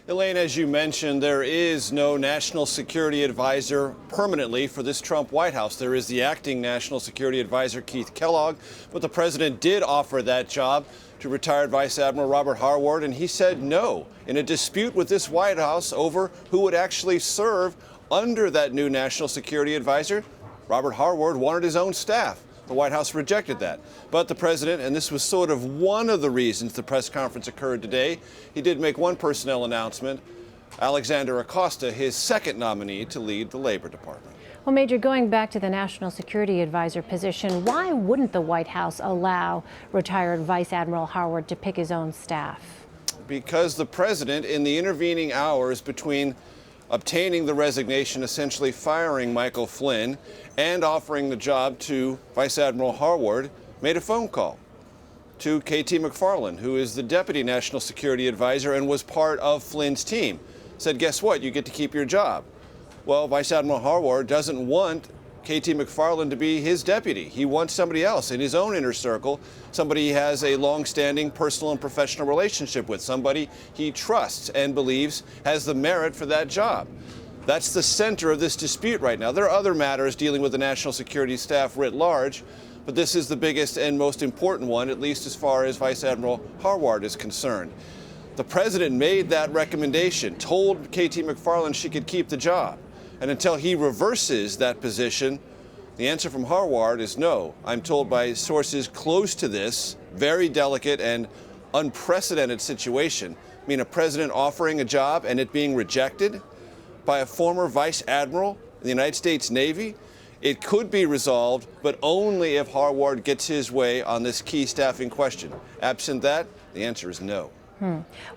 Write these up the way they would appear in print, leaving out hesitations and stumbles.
Elaine, as you mentioned, there is no national security advisor permanently for this Trump White House. There is the acting national security advisor, Keith Kellogg, but the president did offer that job to retired Vice Admiral Robert Harward, and he said no in a dispute with this White House over who would actually serve under that new national security advisor. Robert Harward wanted his own staff. The White House rejected that. But the president, and this was sort of one of the reasons the press conference occurred today, he did make one personnel announcement, Alexander Acosta, his second nominee to lead the Labor Department. Well, Major, going back to the National Security Advisor position, why wouldn't the White House allow retired Vice Admiral Harward to pick his own staff? Because the president, in the intervening hours between obtaining the resignation, essentially firing Michael Flynn, and offering the job to Vice Admiral Harward, made a phone call to K.T. McFarland, who is the Deputy National Security Advisor and was part of Flynn's team. Said, guess what? You get to keep your job. Well, Vice Admiral Harward doesn't want K.T. McFarland to be his deputy. He wants somebody else in his own inner circle, somebody he has a long-standing personal and professional relationship with, somebody he trusts and believes has the merit for that job. That's the center of this dispute right now. There are other matters dealing with the national security staff writ large, but this is the biggest and most important one, at least as far as Vice Admiral Harward is concerned. The president made that recommendation, told K.T. McFarland she could keep the job. And until he reverses that position, the answer from Harward is no. I'm told by sources close to this very delicate and unprecedented situation. I mean, a president offering a job and it being rejected by a former vice admiral in the United States Navy. It could be resolved, but only if Harward gets his way on this key staffing question. Absent that, the answer is no.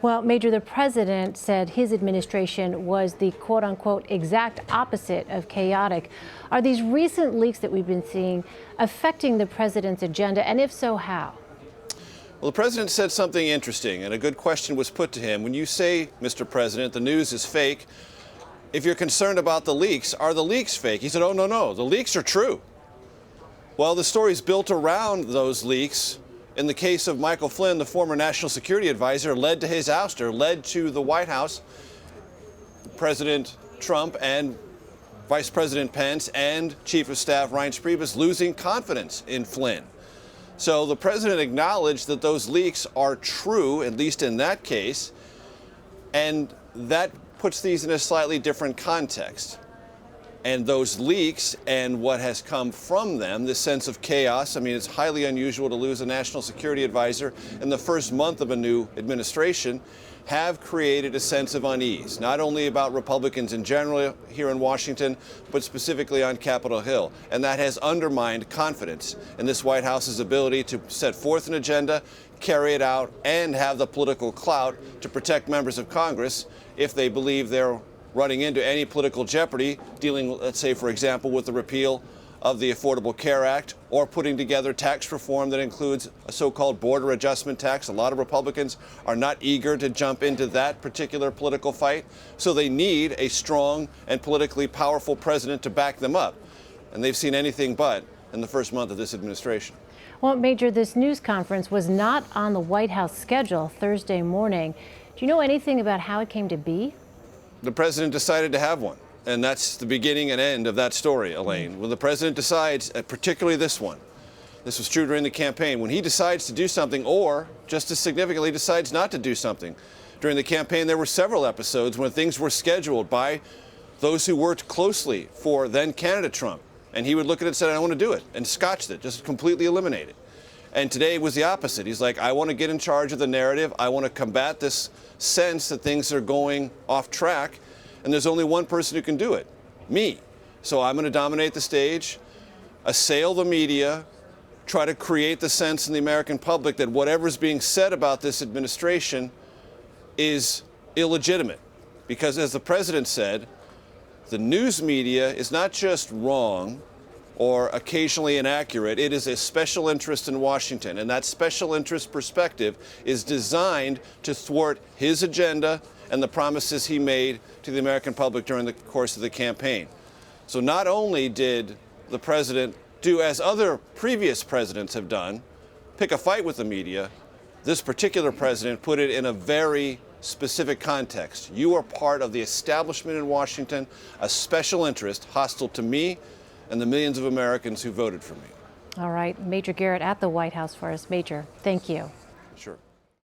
Well, Major, the president said his administration was the quote-unquote exact opposite of chaotic. Are these recent leaks that we've been seeing affecting the president's agenda, and if so, how? Well, the president said something interesting, and a good question was put to him. When you say, Mr. President, the news is fake, if you're concerned about the leaks, are the leaks fake? He said, oh, no, the leaks are true. Well, the story's built around those leaks. In the case of Michael Flynn, the former national security advisor, led to his ouster, led to the White House, President Trump and Vice President Pence and Chief of Staff Reince Priebus losing confidence in Flynn. So the president acknowledged that those leaks are true, at least in that case, and that puts these in a slightly different context. And those leaks and what has come from them, this sense of chaos, I mean, it's highly unusual to lose a national security advisor in the first month of a new administration, have created a sense of unease, not only about Republicans in general here in Washington, but specifically on Capitol Hill. And that has undermined confidence in this White House's ability to set forth an agenda, carry it out, and have the political clout to protect members of Congress if they believe they're running into any political jeopardy, dealing, let's say, for example, with the repeal of the Affordable Care Act or putting together tax reform that includes a so-called border adjustment tax. A lot of Republicans are not eager to jump into that particular political fight, so they need a strong and politically powerful president to back them up. And they've seen anything but in the first month of this administration. Well, Major, this news conference was not on the White House schedule Thursday morning. Do you know anything about how it came to be? The president decided to have one, and that's the beginning and end of that story, Elaine. When the president decides, particularly this one, this was true during the campaign, when he decides to do something or, just as significantly, decides not to do something. During the campaign, there were several episodes when things were scheduled by those who worked closely for then-candidate Trump, and he would look at it and say, I don't want to do it, and scotched it, just completely eliminate it. And today was the opposite. He's like, I want to get in charge of the narrative. I want to combat this sense that things are going off track. And there's only one person who can do it, me. So I'm going to dominate the stage, assail the media, try to create the sense in the American public that whatever's being said about this administration is illegitimate. Because as the president said, the news media is not just wrong or occasionally inaccurate, it is a special interest in Washington. And that special interest perspective is designed to thwart his agenda and the promises he made to the American public during the course of the campaign. So not only did the president do as other previous presidents have done, pick a fight with the media, this particular president put it in a very specific context. You are part of the establishment in Washington, a special interest hostile to me and the millions of Americans who voted for me. All right, Major Garrett at the White House for us. Major, thank you. Sure.